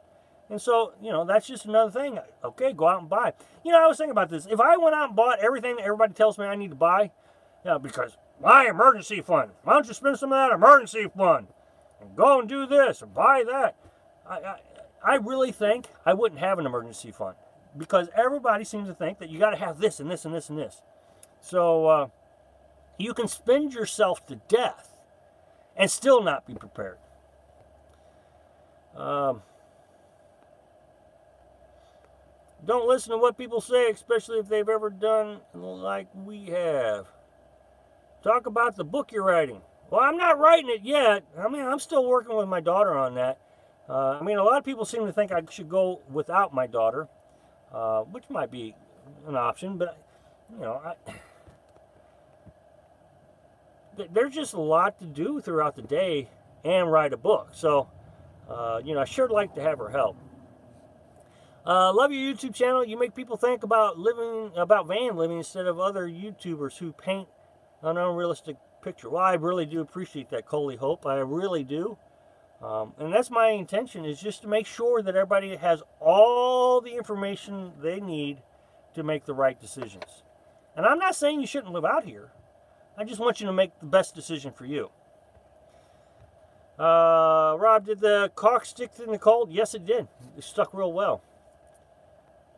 And so, that's just another thing. Okay, go out and buy. I was thinking about this. If I went out and bought everything that everybody tells me I need to buy, because my emergency fund, why don't you spend some of that emergency fund and go and do this and buy that? I really think I wouldn't have an emergency fund. Because everybody seems to think that you got to have this and this and this and this. So you can spend yourself to death and still not be prepared. Don't listen to what people say, especially if they've ever done like we have. Talk about the book you're writing. Well, I'm not writing it yet. I mean, I'm still working with my daughter on that. A lot of people seem to think I should go without my daughter. Which might be an option, but there's just a lot to do throughout the day and write a book. So, I sure like to have her help. Love your YouTube channel. You make people think about van living instead of other YouTubers who paint an unrealistic picture. Well, I really do appreciate that, Coley Hope. I really do. And that's my intention, is just to make sure that everybody has all the information they need to make the right decisions. And I'm not saying you shouldn't live out here. I just want you to make the best decision for you. Rob, did the caulk stick in the cold? Yes, it did. It stuck real well.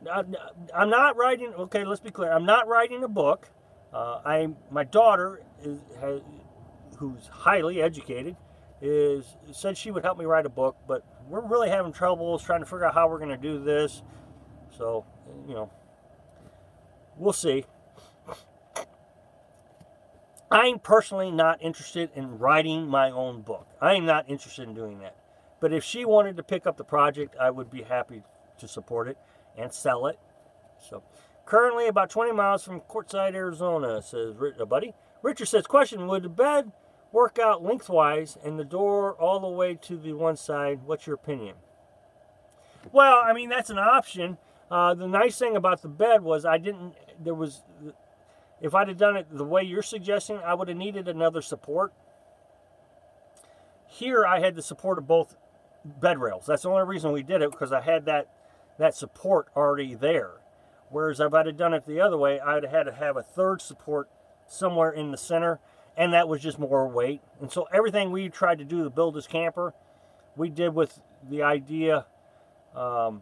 I'm not writing, okay, let's be clear. I'm not writing a book. My daughter, who's highly educated, said she would help me write a book, but we're really having trouble trying to figure out how we're going to do this. So, you know, we'll see. I'm personally not interested in writing my own book. I am not interested in doing that. But if she wanted to pick up the project, I would be happy to support it and sell it. So, currently about 20 miles from Quartzsite, Arizona, says a buddy. Richard says, question, would the bed work out lengthwise and the door all the way to the one side? What's your opinion? Well, I mean, that's an option. The nice thing about the bed was if I'd have done it the way you're suggesting, I would have needed another support. Here, I had the support of both bed rails. That's the only reason we did it, because I had that support already there. Whereas if I'd have done it the other way, I'd have had to have a third support somewhere in the center, and that was just more weight. And so everything we tried to do to build this camper, we did with the idea of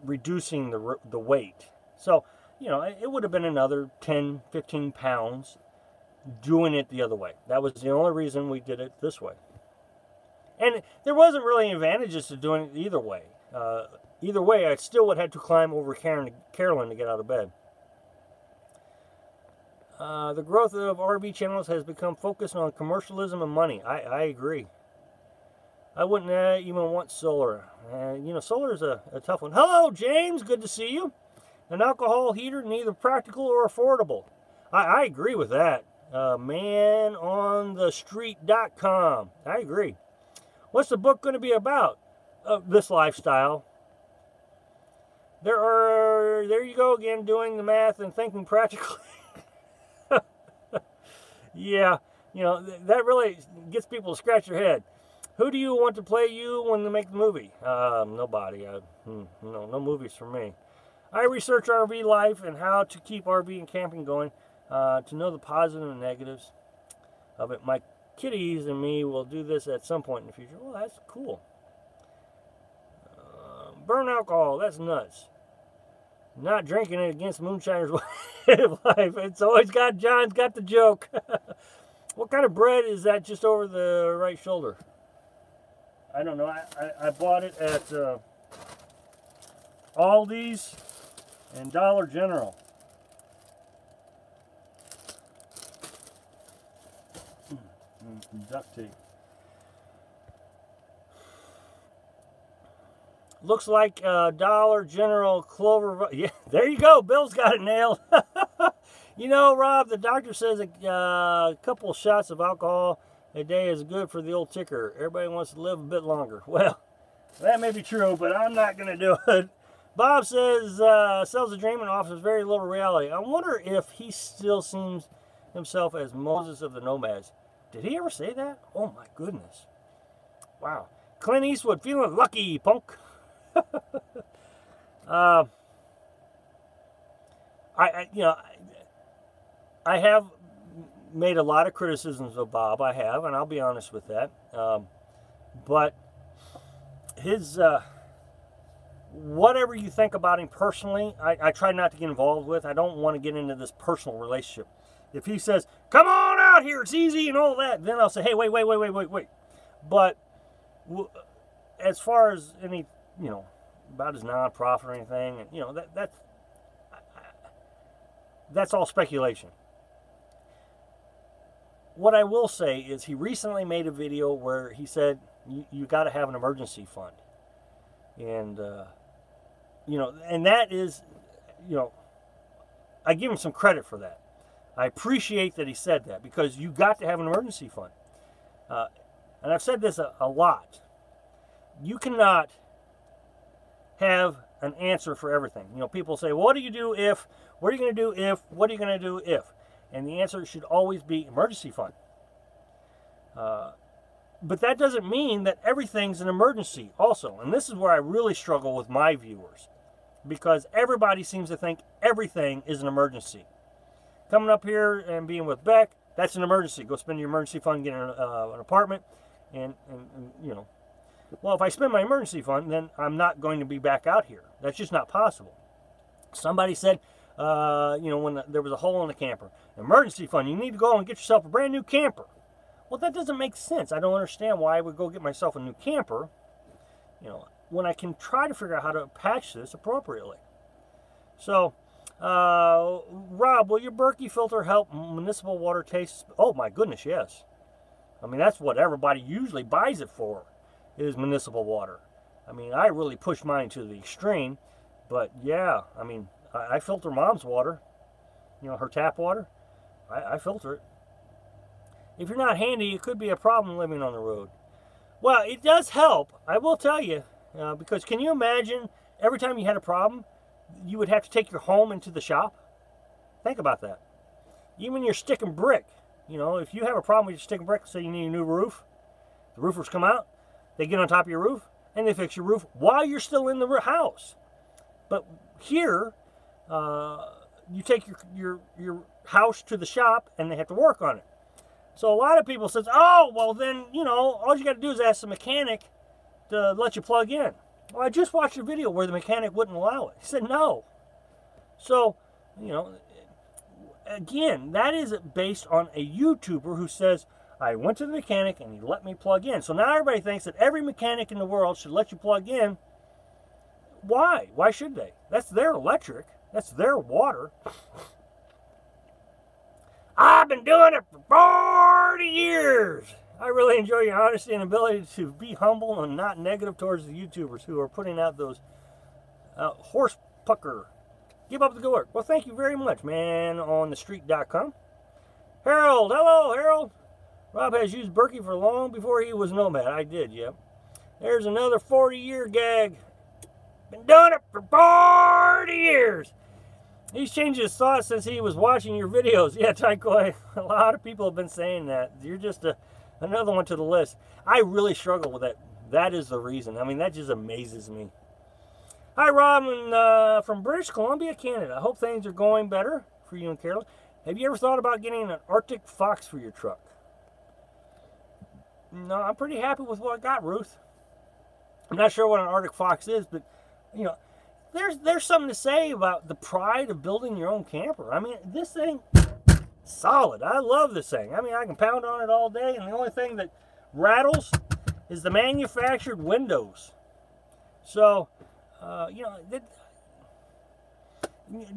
reducing the weight. So, you know, it would have been another 10, 15 pounds doing it the other way. That was the only reason we did it this way. And there wasn't really any advantages to doing it either way. Either way, I still would have to climb over Carolyn to get out of bed. The growth of RV channels has become focused on commercialism and money. I agree. I wouldn't even want solar. You know, solar is a tough one. Hello, James. Good to see you. An alcohol heater, neither practical or affordable. I agree with that. manonthestreet.com. I agree. What's the book going to be about? This lifestyle. There you go again, doing the math and thinking practically. Yeah, you know, that really gets people to scratch their head. Who do you want to play you when they make the movie? Nobody. No movies for me. I research RV life and how to keep RV and camping going to know the positive and negatives of it. My kitties and me will do this at some point in the future. Well, that's cool. Burn alcohol, that's nuts. Not drinking it against moonshiner's way of life. It's always got, John's got the joke. What kind of bread is that just over the right shoulder? I don't know. I bought it at Aldi's and Dollar General. Duct tape. Looks like Dollar General Clover. Yeah, there you go. Bill's got it nailed. You know, Rob, the doctor says a couple of shots of alcohol a day is good for the old ticker. Everybody wants to live a bit longer. Well, that may be true, but I'm not going to do it. Bob says, sells a dream and offers very little reality. I wonder if he still sees himself as Moses of the Nomads. Did he ever say that? Oh, my goodness. Wow. Clint Eastwood, feeling lucky, punk. I have made a lot of criticisms of Bob. I have, and I'll be honest with that. But his whatever you think about him personally, I try not to get involved with. I don't want to get into this personal relationship. If he says, "Come on out here, it's easy," and all that, then I'll say, "Hey, wait." But as far as any, you know, about his nonprofit or anything, and you know, that's all speculation. What I will say is he recently made a video where he said you got to have an emergency fund, and you know, and that is, you know, I give him some credit for that. I appreciate that he said that, because you got to have an emergency fund. And I've said this a lot. You cannot have an answer for everything. You know, people say, well, what do you do if, what are you going to do if, what are you going to do if? And the answer should always be emergency fund. But that doesn't mean that everything's an emergency also. And this is where I really struggle with my viewers, because everybody seems to think everything is an emergency. Coming up here and being with Beck, that's an emergency. Go spend your emergency fund, get an apartment, and you know. Well, if I spend my emergency fund, then I'm not going to be back out here. That's just not possible. Somebody said, you know, when there was a hole in the camper, emergency fund, you need to go and get yourself a brand new camper. Well, that doesn't make sense. I don't understand why I would go get myself a new camper, you know, when I can try to figure out how to patch this appropriately. So, Rob, will your Berkey filter help municipal water taste? Oh my goodness, yes. I mean, that's what everybody usually buys it for, is municipal water. I mean, I really push mine to the extreme, but yeah, I mean, I filter Mom's water, you know, her tap water. I filter it. If you're not handy, it could be a problem living on the road. Well, it does help, I will tell you, because can you imagine every time you had a problem, you would have to take your home into the shop? Think about that. Even your stick and brick, you know, if you have a problem with your stick and brick, say you need a new roof, the roofers come out, they get on top of your roof, and they fix your roof while you're still in the house. But here, you take your house to the shop, and they have to work on it. So a lot of people says, oh, well then, you know, all you got to do is ask the mechanic to let you plug in. Well, I just watched a video where the mechanic wouldn't allow it. He said no. So, you know, again, that is based on a YouTuber who says, I went to the mechanic and he let me plug in. So now everybody thinks that every mechanic in the world should let you plug in. Why? Why should they? That's their electric. That's their water. I've been doing it for 40 years. I really enjoy your honesty and ability to be humble and not negative towards the YouTubers who are putting out those horse pucker. Give up the good work. Well, thank you very much, manonthestreet.com. Harold, hello, Harold. Rob has used Berkey for long before he was Nomad. I did, yep. There's another 40-year gag. Been doing it for 40 years. He's changed his thoughts since he was watching your videos. Yeah, Taikoi, a lot of people have been saying that. You're just another one to the list. I really struggle with that. That is the reason. I mean, that just amazes me. Hi, Robin from British Columbia, Canada. I hope things are going better for you and Carolyn. Have you ever thought about getting an Arctic Fox for your truck? No, I'm pretty happy with what I got, Ruth. I'm not sure what an Arctic Fox is, but, you know, there's something to say about the pride of building your own camper. I mean, this thing, solid. I love this thing. I mean, I can pound on it all day, and the only thing that rattles is the manufactured windows. So, you know,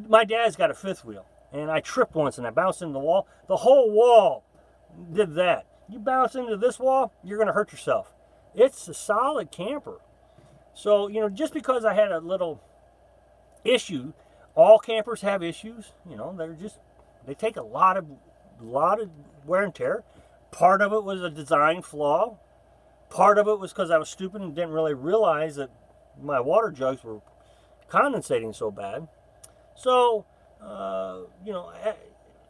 my dad's got a fifth wheel, and I tripped once, and I bounced into the wall. The whole wall did that. You bounce into this wall, you're going to hurt yourself. It's a solid camper. So, you know, just because I had a little issue, all campers have issues, you know, they take a lot of wear and tear. Part of it was a design flaw. Part of it was because I was stupid and didn't really realize that my water jugs were condensating so bad. So, you know,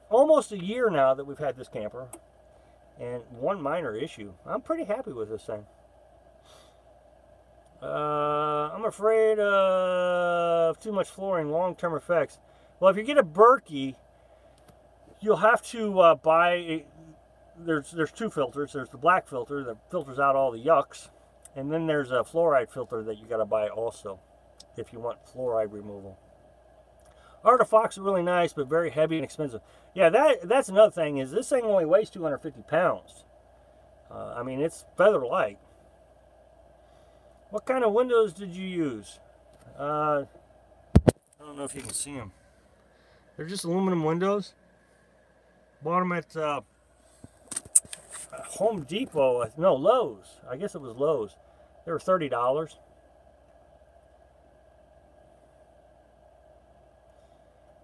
almost a year now that we've had this camper, and one minor issue. I'm pretty happy with this thing. I'm afraid of too much flooring, long-term effects. Well, if you get a Berkey, you'll have to buy there's two filters. There's the black filter that filters out all the yucks, and then there's a fluoride filter that you got to buy also if you want fluoride removal. Arctic Fox is really nice, but very heavy and expensive. Yeah, that's another thing, is this thing only weighs 250 pounds. I mean, it's feather light. What kind of windows did you use? I don't know if you can see them. They're just aluminum windows. Bought them at Home Depot. No, Lowe's. I guess it was Lowe's. They were $30.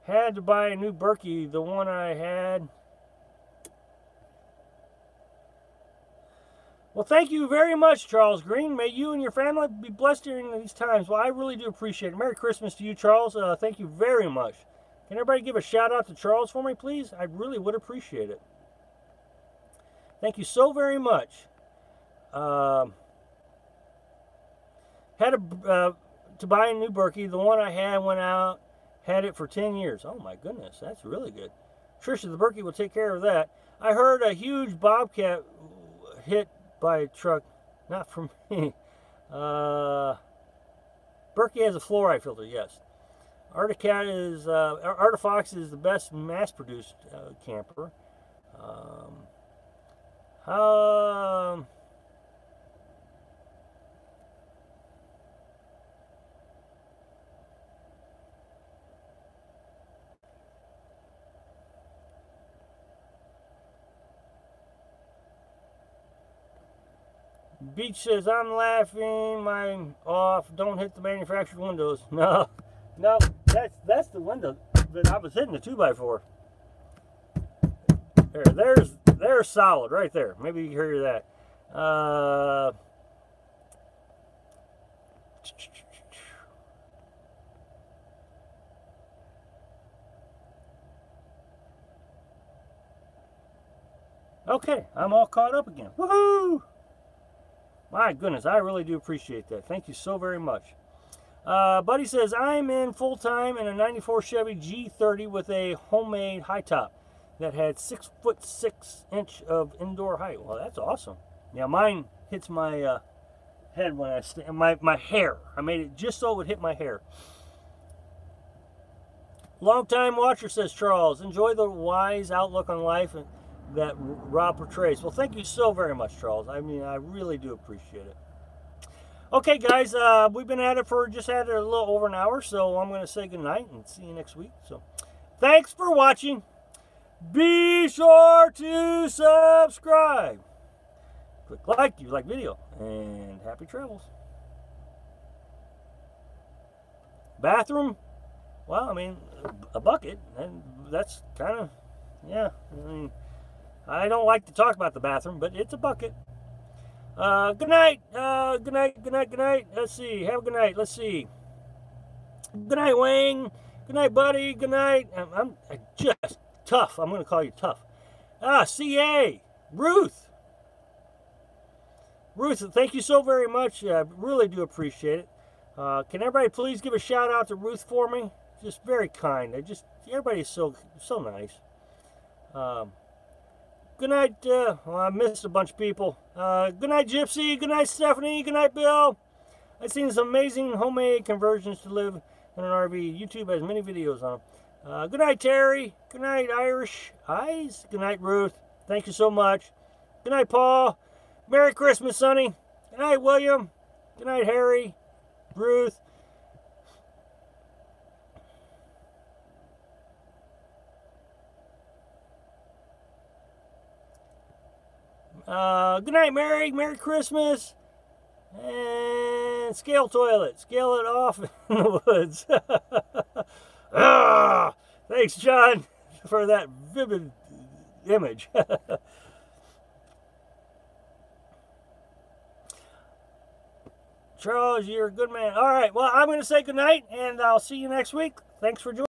Had to buy a new Berkey. The one I had. Well, thank you very much, Charles Green. May you and your family be blessed during these times. Well, I really do appreciate it. Merry Christmas to you, Charles. Thank you very much. Can everybody give a shout out to Charles for me, please? I really would appreciate it. Thank you so very much. Had to buy a new Berkey. The one I had went out. Had it for 10 years. Oh my goodness, that's really good. Trisha, the Berkey will take care of that. I heard a huge bobcat hit by a truck. Not from me. Berkey has a fluoride filter, yes. Arctic Fox is the best mass-produced camper. Beach says, I'm laughing, mine off, don't hit the manufactured windows. No, no, that's the window that I was hitting the 2x4. There's solid right there. Maybe you can hear that. Okay, I'm all caught up again. Woohoo! My goodness, I really do appreciate that. Thank you so very much. Buddy says, I'm in full-time in a 94 Chevy G30 with a homemade high top that had 6'6" of indoor height. Well, that's awesome. Yeah, mine hits my head when I stand. My hair. I made it just so it would hit my hair. Long-time watcher, says Charles. Enjoy the wise outlook on life that Rob portrays. Well, thank you so very much, Charles. I mean, I really do appreciate it. Okay, guys, we've been at it for just a little over an hour, so I'm going to say goodnight and see you next week. So, thanks for watching. Be sure to subscribe. Click like if you like video, and happy travels. Bathroom? Well, I mean, a bucket, and that's kind of, yeah, I mean, I don't like to talk about the bathroom, but it's a bucket. Good night. Good night. Good night. Good night. Let's see. Have a good night. Let's see. Good night, Wayne. Good night, buddy. Good night. I'm just tough. I'm going to call you tough. CA. Ruth. Ruth, thank you so very much. I really do appreciate it. Can everybody please give a shout out to Ruth for me? Just very kind. Everybody's so nice. Good night. Well, I missed a bunch of people. Good night, Gypsy. Good night, Stephanie. Good night, Bill. I've seen some amazing homemade conversions to live in an RV. YouTube has many videos on them. Good night, Terry. Good night, Irish Eyes. Good night, Ruth. Thank you so much. Good night, Paul. Merry Christmas, Sonny. Good night, William. Good night, Harry. Ruth. Good night, Mary. Merry Christmas. And scale toilet. Scale it off in the woods. Thanks, John, for that vivid image. Charles, you're a good man. All right, well, I'm going to say good night, and I'll see you next week. Thanks for joining.